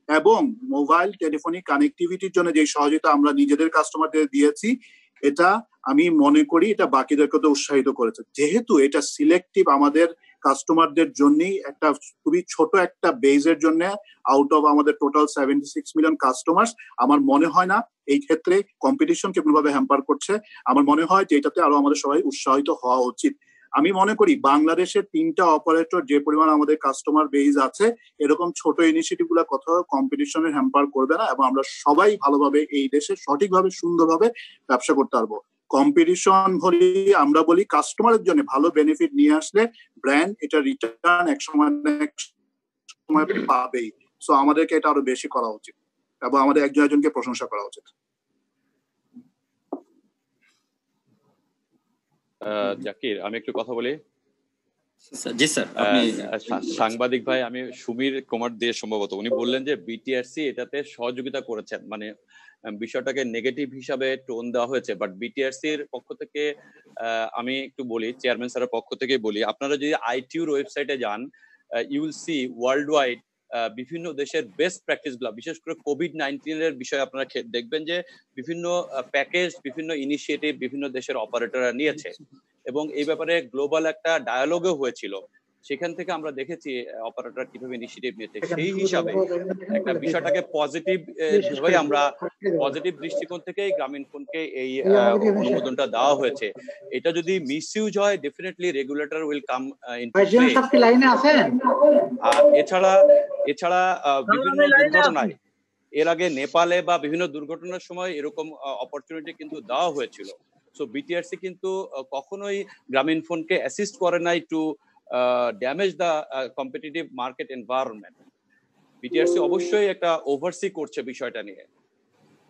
এবং মোবাইল টেলিফোনিক কানেক্টিভিটির জন্য যে সহযোগিতা আমরা নিজেদের কাস্টমারদের দিয়েছি, এটা আমি মনে করি এটা বাকিদেরকে তো উৎসাহিত করেছে। যেহেতু এটা সিলেক্টিভ আমাদের কাস্টমারদের জন্যই, একটা খুবই ছোট একটা বেজের জন্য আউট অফ আমাদের টোটাল 76 মিলিয়ন কাস্টমার, আমার মনে হয় না এই ক্ষেত্রে কম্পিটিশনকে কোনোভাবে হ্যাম্পার করছে। আমার মনে হয় যে এটাতে আরো আমাদের সবাই উৎসাহিত হওয়া উচিত। আমি মনে করি বাংলাদেশের 3টা অপারেটর যে পরিমাণ আমাদের কাস্টমার বেজ আছে, এরকম ছোট ইনিশিয়েটিভ গুলা কোথাও কম্পিটিশনের হ্যাম্পার করবে না এবং আমরা সবাই ভালোভাবে এই দেশে সঠিকভাবে সুন্দরভাবে ব্যবসা করতে পারবো। কম্পিটিশন বলি আমরা বলি কাস্টমারের জন্য ভালো বেনিফিট নিয়ে আসলে ব্র্যান্ড এটা রিটার্ন এক সময় পাবেই। সো আমাদেরকে এটা আরো বেশি করা উচিত এবং আমাদের একজন একজনকে প্রশংসা করা উচিত। জাকির, আমি একটু কথা বলি। জি স্যার। সাংবাদিক ভাই, আমি সমীর কুমার দিয়ে সম্ভবত উনি বললেন যে বিটিআরসি এটাতে সহযোগিতা করেছেন, মানে বিষয়টাকে নেগেটিভ হিসাবে টোন দেওয়া হয়েছে। বাট বিটিআরসির পক্ষ থেকে আমি একটু বলি, চেয়ারম্যান স্যারের পক্ষ থেকে বলি, আপনারা যদি আইটিউর ওয়েবসাইটে যান, you will see worldwide বিভিন্ন দেশের বেস্ট প্র্যাকটিস গুলা, বিশেষ করে কোভিড-19 এর বিষয়ে আপনারা দেখবেন যে বিভিন্ন প্যাকেজ, বিভিন্ন ইনিশিয়েটিভ বিভিন্ন দেশের অপারেটররা নিয়েছে এবং এই ব্যাপারে গ্লোবাল একটা ডায়ালগও হয়েছিল। সেখান থেকে আমরা দেখেছি অপারেটর কিভাবে ইনিশিয়েটিভ নিয়েছে। সেই হিসাবে একটা বিষয়টাকে পজিটিভ ভাবে আমরা পজিটিভ দৃষ্টিকোণ থেকেই গ্রামীণ ফোনকে এই অনুমোদনটা দেওয়া হয়েছে। এটা যদি মিসইউজ হয় definitely regulator will come into play. আর এছাড়া বিভিন্ন দুর্ঘটনায় এর আগে নেপালে বা বিভিন্ন দুর্ঘটনার সময় এরকম অপরচুনিটি কিন্তু দেওয়া হয়েছিল। সো বিটিআরসি কিন্তু কখনোই গ্রামীণ ফোনকে অ্যাসিস্ট করে নাই to damage the competitive market environment. BTRC অবশ্যই একটা ওভারসি করছে বিষয়টা নিয়ে।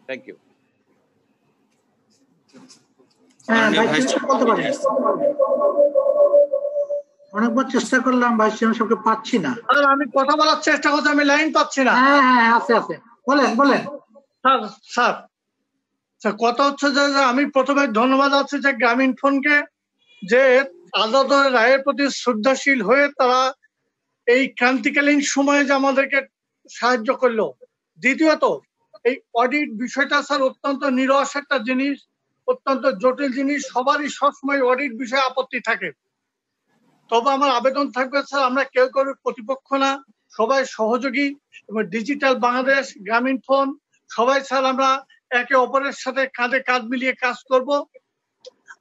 Thank you. অনেকবার চেষ্টা করলাম ভাইস চেয়ারম্যান সাহেবকে পাচ্ছি না। আমি কথা বলার চেষ্টা করছি, আমি লাইন পাচ্ছি না। হ্যাঁ আছে বলেন স্যার কথা হচ্ছে যে আমি প্রথমে ধন্যবাদ আছি যে গ্রামীণ ফোনকে, যে আদালতের রায়ের প্রতি শ্রদ্ধাশীল হয়ে তারা এই ক্রান্তিকালীন সময়ে যে আমাদেরকে সাহায্য করলো। দ্বিতীয়ত এই অডিট বিষয়টা স্যার অত্যন্ত নিরস একটা জিনিস, অত্যন্ত জটিল জিনিস। সবারই সবসময় অডিট বিষয়ে আপত্তি থাকে। তবে আমার আবেদন থাকবে স্যার, আমরা কেউ প্রতিপক্ষ না, সবাই সহযোগী এবং ডিজিটাল বাংলাদেশ, গ্রামীণ ফোন সবাই স্যার আমরা একে অপরের সাথে কাঁধে কাঁধ মিলিয়ে কাজ করব।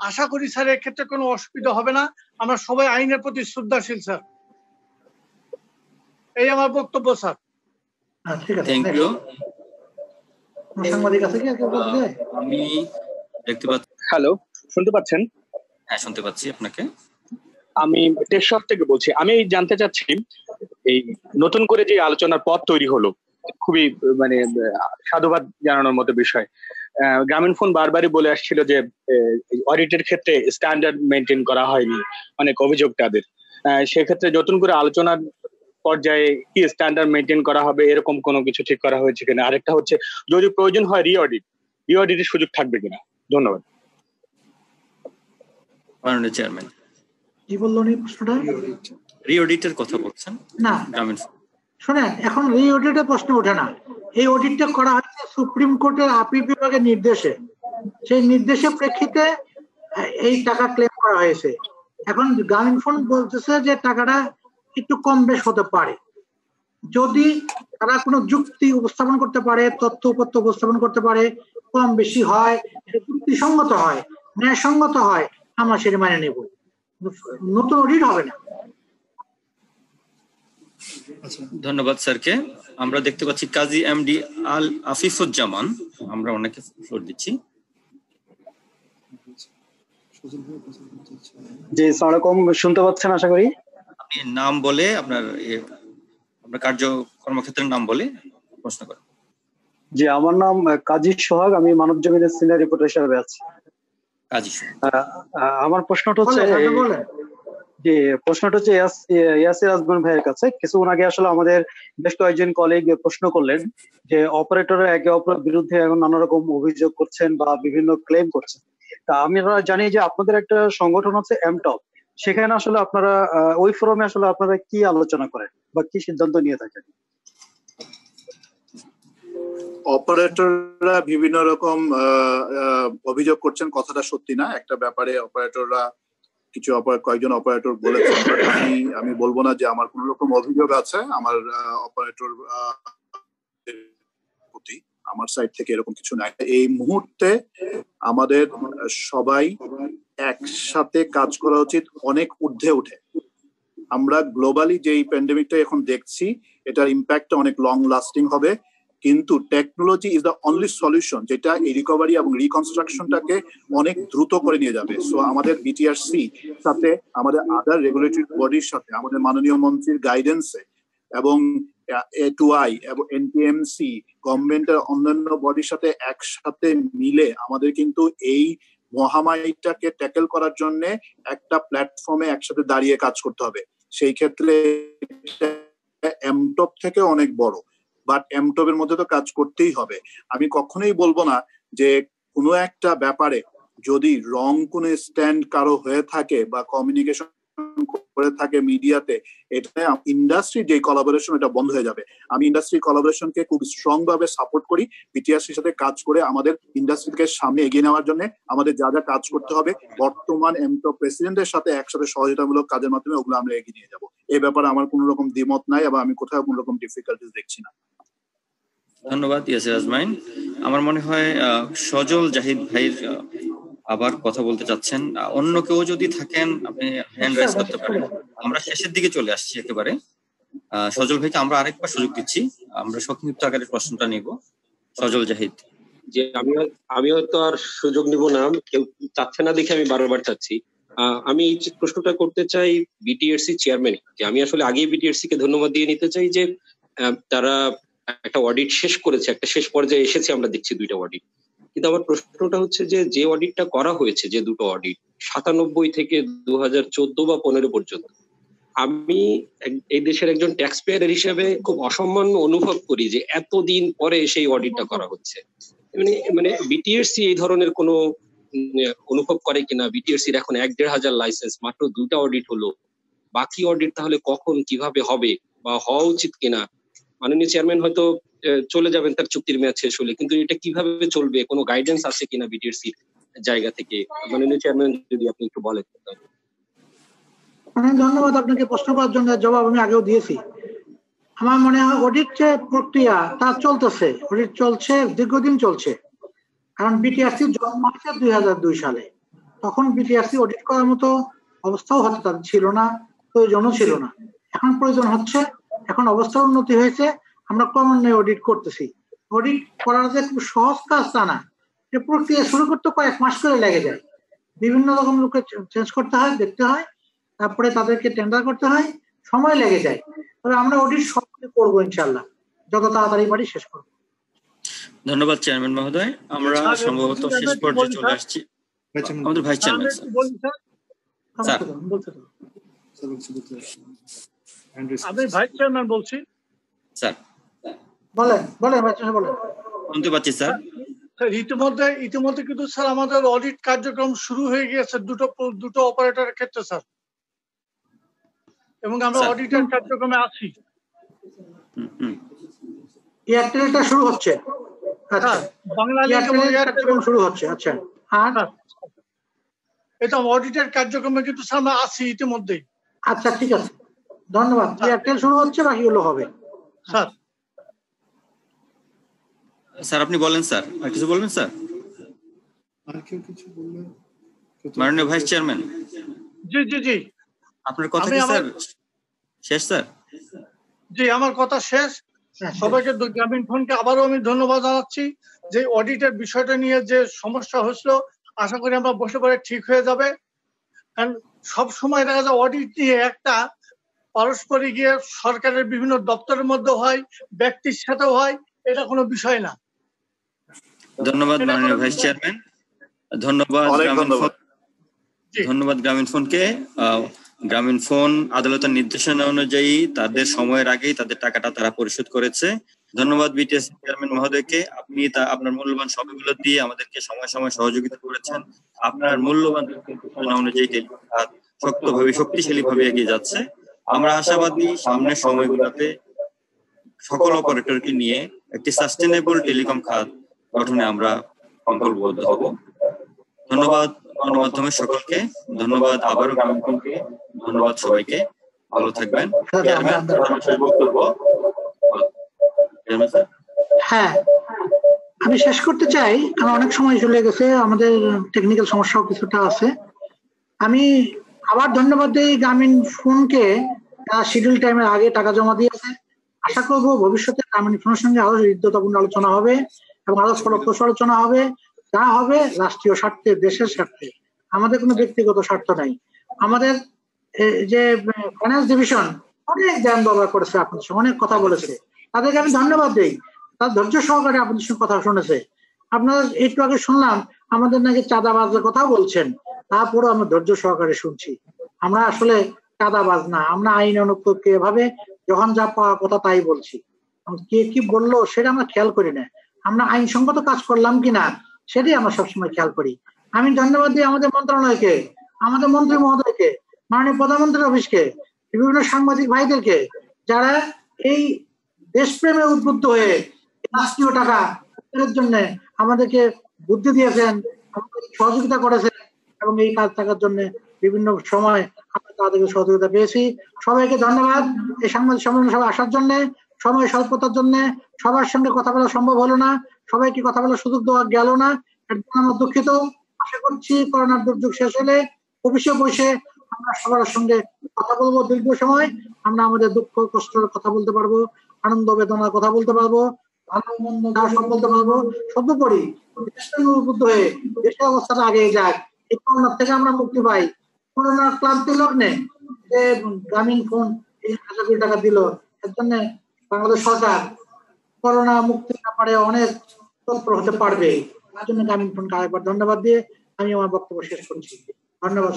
আশা করি স্যার এক্ষেত্রে কোনো অসুবিধা হবে না। আমরা সবাই আইনের প্রতি শ্রদ্ধাশীল স্যার। এই আমার বক্তব্য স্যার। Thank you. সাংবাদিক আছে কি আমি দেখতে পাচ্ছি। হ্যালো, শুনতে পাচ্ছেন? হ্যাঁ শুনতে পাচ্ছি আপনাকে। আমি টেকশপ থেকে বলছি। আমি জানতে চাচ্ছি এই নতুন করে যে আলোচনার পথ তৈরি হলো, খুবই মানে সাধুবাদ জানানোর মতো বিষয়। গ্রামীণ ফোন বারবারই বলে আসছিল যে অডিটের ক্ষেত্রে স্ট্যান্ডার্ড মেনটেন করা হয়নি, অনেক অভিযোগ তাদের। সেক্ষেত্রে নতুন করে আলোচনার পর্যায়ে কি স্ট্যান্ডার্ড মেনটেন করা হবে এরকম কোনো কিছু ঠিক করা হয়েছে কিনা? আরেকটা হচ্ছে যদি প্রয়োজন হয় রিঅডিটের সুযোগ থাকবে কিনা? ধন্যবাদ। মাননীয় চেয়ারম্যান কি বললেন এই প্রশ্নটা? রিঅডিটের কথা বলছেন না, শুনেন, এখন রিঅডিটের প্রশ্ন ওঠে না। এই অডিটটা করা হয়েছে সুপ্রিম কোর্টের আপিল বিভাগের নির্দেশে। সেই নির্দেশের প্রেক্ষিতে এই টাকা ক্লেম করা হয়েছে। এখন গ্রামীণ ফোন বলতেছে যে টাকাটা একটু কম বেশ হতে পারে, যদি তারা কোনো যুক্তি উপস্থাপন করতে পারে, তথ্য উপত্য উপস্থাপন করতে পারে, কম বেশি হয়, যুক্তিসঙ্গত হয়, ন্যায়সঙ্গত হয়, আমরা সেটা মানে নেব। নতুন অডিট হবে না। ধন্যবাদ স্যারকে। আমরা দেখতে পাচ্ছি কাজী এমডি আল আফিফুজ্জামান। আমরা ওনাকে ফ্লোর দিচ্ছি। জি, আসসালামু আলাইকুম। শুনতে পাচ্ছেন আশা করি? আপনি নাম বলে আপনার কর্মক্ষেত্রের নাম বলে প্রশ্ন করেন। জি, আমার নাম কাজী সোহাগ, আমি মানব জমিনের সিনিয়র রিপোর্টার হিসেবে আছি। কাজী সোহাগ, আমার প্রশ্নটা হচ্ছে ইয়াসির আজমান ভাইয়ের কাছে। কিছুক্ষণ আগে আসলে আমাদের বেশ কয়েকজন কলিগ প্রশ্ন করলেন যে অপারেটররা একে অপরের বিরুদ্ধে এখন নানা রকম অভিযোগ করছেন বা বিভিন্ন ক্লেম করছেন। তা আমরা জানি যে আপনাদের একটা সংগঠন আছে এমটপ, সেখানে আসলে আপনারা ওই ফোরামে আসলে আপনারা কি আলোচনা করেন বা কি সিদ্ধান্ত নিয়ে থাকেন? অপারেটররা বিভিন্ন রকম অভিযোগ করছেন, কথাটা সত্যি না। একটা ব্যাপারে অপারেটররা কয়েকজন অপারেটর বলেছেন, আমি বলবো না যে আমার কোন রকম অভিযোগ আছে আমার অপারেটর প্রতি, আমার সাইড থেকে এরকম কিছু নাই। এই মুহূর্তে আমাদের সবাই একসাথে কাজ করা উচিত, অনেক ঊর্ধ্বে উঠে। আমরা গ্লোবালি যে এই প্যান্ডেমিকটা এখন দেখছি, এটার ইম্প্যাক্টটা অনেক লং লাস্টিং হবে, কিন্তু technology is the only solution যেটা এই রিকভারি এবং রিকনস্ট্রাকশনটাকে অনেক দ্রুত করে নিয়ে যাবে। সো আমাদের বিটিআরসি সাথে, আমাদের আদার রেগুলেটরি বডির সাথে, আমাদের মাননীয় মন্ত্রীর গাইডেন্সে এবং A2I এবং NTMC গভর্নমেন্টের অন্যান্য বডির সাথে একসাথে মিলে আমাদের কিন্তু এই মহামারীটাকে ট্যাকেল করার জন্য একটা প্ল্যাটফর্মে একসাথে দাঁড়িয়ে কাজ করতে হবে। সেই ক্ষেত্রে এমটপ থেকে অনেক বড়, বাট এমটপের মধ্যে তো কাজ করতেই হবে। আমি কখনোই বলবো না যে কোনো একটা ব্যাপারে যদি রং কোনো স্ট্যান্ড কারো হয়ে থাকে বা কমিউনিকেশন করে থাকে মিডিয়াতে, এটা ইন্ডাস্ট্রি যে কোলাবোরেশন এটা বন্ধ হয়ে যাবে। আমি ইন্ডাস্ট্রি কোলাবোরেশনকে খুব স্ট্রং ভাবে সাপোর্ট করি। বিটিআরসির সাথে কাজ করে আমাদের ইন্ডাস্ট্রিকে সামনে এগিয়ে নেওয়ার জন্য আমাদের যা যা কাজ করতে হবে বর্তমান এমটক প্রেসিডেন্টের সাথে একসাথে সহযোগিতামূলক কাজের মাধ্যমে ওগুলো আমরা এগিয়ে নিয়ে যাবো। এই ব্যাপারে আমার কোনো রকম দ্বিমত নাই এবং আমি কোথাও কোনো রকম ডিফিকাল্টিস দেখছি না। ধন্যবাদ ইয়াসির আজমাইন। আমার মনে হয় সজল জাহিদ ভাইয়ের আবার কথা বলতে চাচ্ছেন। অন্য কেউ যদি থাকেন আপনি হ্যান্ড রাইজ করতে পারেন। আমরা শেষের দিকে চলে আসছি একেবারে। সজল ভাইকে আমরা আরেকবার সুযোগ দিচ্ছি, আমরা সংক্ষিপ্ত আকারে প্রশ্নটা নিব। সজল জাহিদ। যে আমিও তো আর সুযোগ নিব না, কেউ চাচ্ছে না দেখে আমি বারবার চাচ্ছি। আমি এই প্রশ্নটা করতে চাই বিটিআরসি চেয়ারম্যান, যে আমি আসলে আগেই বিটিআরসি কে ধন্যবাদ দিয়ে নিতে চাই যে তারা একটা অডিট শেষ করেছে, একটা শেষ পর্যায়ে এসেছে, আমরা দেখছি 2টা অডিট। কিন্তু আমার প্রশ্নটা হচ্ছে যে অডিটটা করা হয়েছে, যে 2টো অডিট 97 থেকে 2014 বা 15 পর্যন্ত, আমি এই দেশের একজন ট্যাক্স পেয়ার হিসেবে খুব অসম্মান অনুভব করি যে এতদিন পরে সেই অডিটটা করা হচ্ছে। মানে বিটিআরসি এই ধরনের কোনো অনুভব করে কিনা? বিটিআরসির এখন 1,500 লাইসেন্স, মাত্র 2টা অডিট হলো, বাকি অডিট তাহলে কখন কিভাবে হবে বা হওয়া উচিত কিনা? মাননীয় চেয়ারম্যান হয়তো চলে যাবেন তার চুক্তির মেয়াদ শেষ হলে, কিন্তু এটা কিভাবে চলবে, কোনো গাইডেন্স আছে কিনা বিটিআরসির জায়গা থেকে? মাননীয় চেয়ারম্যান যদি আপনি একটু বলেন। ধন্যবাদ আপনাকে প্রশ্ন করার জন্য, জবাব আমি আগেও দিয়েছি। আমার মনে হয় অডিট যে প্রক্রিয়া তা চলতেছে, অডিট চলছে, দীর্ঘদিন চলছে। কারণ বিটিআরসি জন্ম হয়েছে 2002 সালে, তখন বিটিআরসি অডিট করার মতো অবস্থাও হয়তো তাদের ছিল না, প্রয়োজনও ছিল না। এখন প্রয়োজন হচ্ছে, এখন অবস্থার উন্নতি হয়েছে, আমরা ক্রমান্বয়ে অডিট করতেছি। অডিট করার যে খুব সহজ কাজ তা না, যে প্রক্রিয়া শুরু করতে কয়েক মাস করে লেগে যায়। বিভিন্ন রকম লোককে চেঞ্জ করতে হয়, দেখতে হয়, তারপরে তাদেরকে টেন্ডার করতে হয়, সময় লেগে যায়। তবে আমরা অডিট সবকে করবো ইনশাল্লাহ, যত তাড়াতাড়ি পারি শেষ করবো। ধন্যবাদ চেয়ারম্যান মহোদয়। আমরা সম্ভবত শেষ পর্যায়ে চলে আসছি। আমাদের ভাইস চেয়ারম্যান স্যার। আমি ভাইস চেয়ারম্যান বলছি স্যার। বলেন ভাইস চেয়ারম্যান বলেন। শুনতে পাচ্ছি স্যার। ইতিমধ্যে কিন্তু স্যার আমাদের অডিট কার্যক্রম শুরু হয়ে গিয়েছে দুটো অপারেটরের ক্ষেত্রে স্যার, এবং আমরা অডিটের কার্যক্রমে আছি। এয়ারটেলটা শুরু হচ্ছে, আচ্ছা বাংলাদেশ কার্যক্রম শুরু হচ্ছে, আচ্ছা। আর এটা অডিটের কার্যক্রমে কিন্তু স্যার আমরা আছি ইতিমধ্যেই। আচ্ছা ঠিক আছে, ধন্যবাদ। এয়ারটেল শুরু হচ্ছে, বাকিগুলো হবে স্যার। স্যার আপনি বলেন স্যার, আর কিছু বলবেন স্যার? আর কেউ কিছু বলবেন? মাননীয় ভাইস চেয়ারম্যান। জি আপনার কথা কি স্যার শেষ? স্যার জি, আমার কথা শেষ। সবাইকে গ্রামীণ ফোনকে আবারও আমি ধন্যবাদ জানাচ্ছি যে অডিটের বিষয়টা নিয়ে যে সমস্যা হয়েছিল, আশা করি আমরা বসে পড়ে ঠিক হয়ে যাবে। কারণ সব সময় দেখা যায় অডিট নিয়ে একটা পারস্পরিক গিয়ে সরকারের বিভিন্ন দপ্তরের মধ্যে হয়, ব্যক্তির সাথেও হয়, এটা কোনো বিষয় না। ধন্যবাদ মাননীয় ভাইস চেয়ারম্যান। ধন্যবাদ গ্রামীণ ফোনকে। গ্রামীণ ফোন আদালতের নির্দেশনা অনুযায়ী তাদের সময়ের আগেই তাদের টাকাটা তারা পরিশোধ করেছে। ধন্যবাদ বিটিআরসি চেয়ারম্যান মহোদয়কে, আপনি আপনার মূল্যবান সময়গুলো দিয়ে আমাদেরকে সময় সহযোগিতা করেছেন। আপনার মূল্যবান নির্দেশনা অনুযায়ী শক্তভাবে শক্তিশালী ভাবে এগিয়ে যাচ্ছে। আমরা আশাবাদী সামনের সময়গুলোতে সকল অপারেটরকে নিয়ে একটি সাস্টেনেবল টেলিকম খাত গঠনে আমরা সংকল্পবদ্ধ হব। ধন্যবাদ গণমাধ্যমের সকলকে, ধন্যবাদ আবারও গ্রামীণ ফোনকে, ধন্যবাদ সবাইকে, ভালো থাকবেন। হ্যাঁ, আমি শেষ করতে চাই, কারণ অনেক সময় চলে গেছে, আমাদের টেকনিক্যাল সমস্যাও কিছুটা আছে। আমি আবার ধন্যবাদ দিই গ্রামীণ ফোনকে, তারা শিডিউল টাইমের আগে টাকা জমা দিয়েছে। আশা করব ভবিষ্যতে গ্রামীণ ফোনের সঙ্গে আরো হৃদ্যতাপূর্ণ আলোচনা হবে এবং আরো ফলপ্রসূ আলোচনা হবে, যা হবে রাষ্ট্রীয় স্বার্থে, দেশের স্বার্থে। আমাদের কোনো ব্যক্তিগত স্বার্থ নাই। আমাদের যে ফাইন্যান্স ডিভিশন অনেক জ্ঞান ব্যবহার করেছে, আপনাদের সঙ্গে অনেক কথা বলেছে, তাদেরকে আমি ধন্যবাদ দিই। তার ধৈর্য সহকারে আপনাদের সঙ্গে কথা শুনেছে। আপনারা একটু আগে শুনলাম আমাদের নাকি চাঁদাবাজের কথা বলছেন, তারপরও আমরা ধৈর্য সহকারে শুনছি। আমরা আসলে চাঁদাবাজ না, আমরা আইন অনুপ্রয়োগ এভাবে যখন যা পাওয়ার কথা তাই বলছি। কে কি বললো সেটা আমরা খেয়াল করি না, আমরা আইনসঙ্গত কাজ করলাম কিনা সেটাই আমরা সবসময় খেয়াল করি। আমি ধন্যবাদ দিই আমাদের মন্ত্রণালয়কে, আমাদের মন্ত্রী মহোদয়কে, মাননীয় প্রধানমন্ত্রীর অফিসকে, বিভিন্ন সাংবাদিক ভাইদেরকে যারা এই দেশপ্রেমে উদ্বুদ্ধ হয়ে রাষ্ট্রীয় টাকা এর জন্য আমাদেরকে বুদ্ধি দিয়েছেন, আমাদের সহযোগিতা করেছেন এবং এই কাজ থাকার জন্য বিভিন্ন সময় আমরা তাদেরকে সহযোগিতা পেয়েছি। সবাইকে ধন্যবাদ এই সাংবাদিক সম্মেলনে সবাই আসার জন্য, সময় স্বল্পতার জন্য সবার সঙ্গে কথা বলা সম্ভব হলো না, সবাইকে কথা বলার সুযোগ দেওয়া গেল না, এর জন্য আমরা দুঃখিত। আশা করছি করোনার দুর্যোগ শেষ হলে অফিসে বসে আমরা সবার সঙ্গে কথা বলবো, দীর্ঘ সময় আমরা আমাদের দুঃখ কষ্টের কথা বলতে পারবো, আনন্দ বেদনার কথা বলতে পারবো, ভালো মন্দ সব বলতে পারবো। সর্বোপরি উদ্বুদ্ধ হয়ে দেশের অবস্থাটা আগে যায়, এই করোনার থেকে আমরা মুক্তি পাই। করোনার ক্লান্তি লগ্নে যে গ্রামীণ ফোন এই 1,000 কোটি টাকা দিল, এর জন্য বাংলাদেশ সরকার করোনা মুক্তির ব্যাপারে অনেক তৎপর হতে পারবে। তার জন্য গ্রামীণ ফোনকে আরেকবার ধন্যবাদ দিয়ে আমি আমার বক্তব্য শেষ করছি। ধন্যবাদ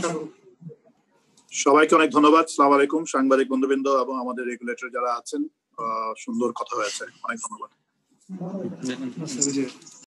সবাইকে, অনেক ধন্যবাদ। আসসালামু আলাইকুম সাংবাদিক বন্ধুবৃন্দ এবং আমাদের রেগুলেটর যারা আছেন, সুন্দর কথা হয়েছে, অনেক ধন্যবাদ।